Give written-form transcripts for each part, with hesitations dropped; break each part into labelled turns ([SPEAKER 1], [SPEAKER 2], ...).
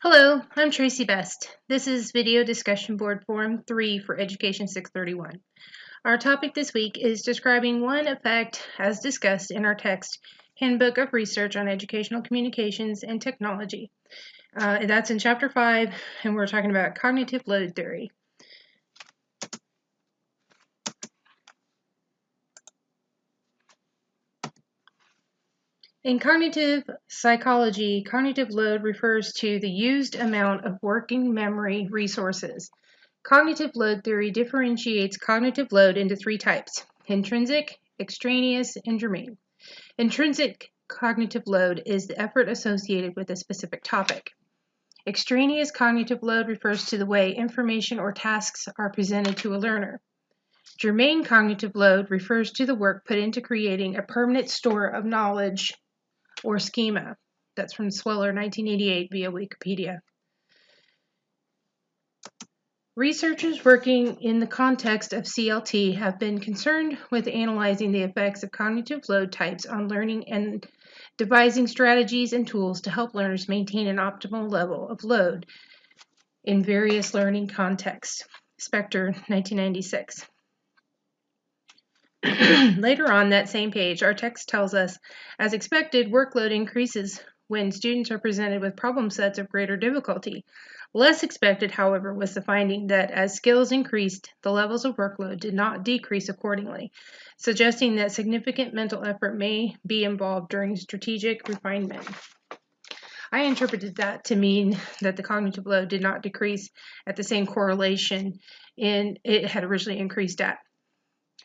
[SPEAKER 1] Hello, I'm Tracy Best. This is Video Discussion Board Forum 3 for Education 631. Our topic this week is describing one effect as discussed in our text, Handbook of Research on Educational Communications and Technology. That's in Chapter 5, and we're talking about cognitive load theory. In cognitive psychology, cognitive load refers to the used amount of working memory resources. Cognitive load theory differentiates cognitive load into three types: intrinsic, extraneous, and germane. Intrinsic cognitive load is the effort associated with a specific topic. Extraneous cognitive load refers to the way information or tasks are presented to a learner. Germane cognitive load refers to the work put into creating a permanent store of knowledge or schema. That's from Sweller, 1988, via Wikipedia. Researchers working in the context of CLT have been concerned with analyzing the effects of cognitive load types on learning and devising strategies and tools to help learners maintain an optimal level of load in various learning contexts. Spector, 1996. Later on that same page, our text tells us, as expected, workload increases when students are presented with problem sets of greater difficulty. Less expected, however, was the finding that as skills increased, the levels of workload did not decrease accordingly, suggesting that significant mental effort may be involved during strategic refinement. I interpreted that to mean that the cognitive load did not decrease at the same correlation it had originally increased at.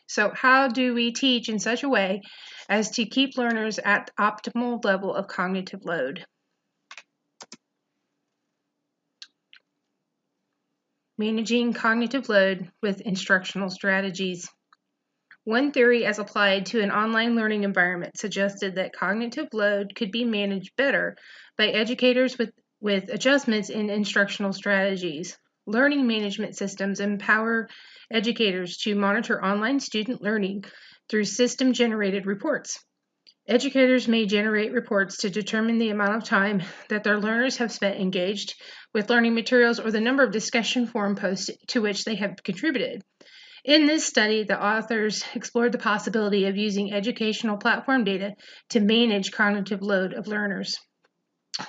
[SPEAKER 1] So how do we teach in such a way as to keep learners at the optimal level of cognitive load? Managing cognitive load with instructional strategies. One theory as applied to an online learning environment suggested that cognitive load could be managed better by educators with adjustments in instructional strategies. Learning management systems empower educators to monitor online student learning through system-generated reports. Educators may generate reports to determine the amount of time that their learners have spent engaged with learning materials or the number of discussion forum posts to which they have contributed. In this study, the authors explored the possibility of using educational platform data to manage cognitive load of learners.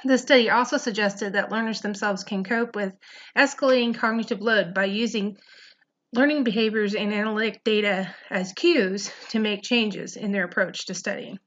[SPEAKER 1] The study also suggested that learners themselves can cope with escalating cognitive load by using learning behaviors and analytic data as cues to make changes in their approach to studying.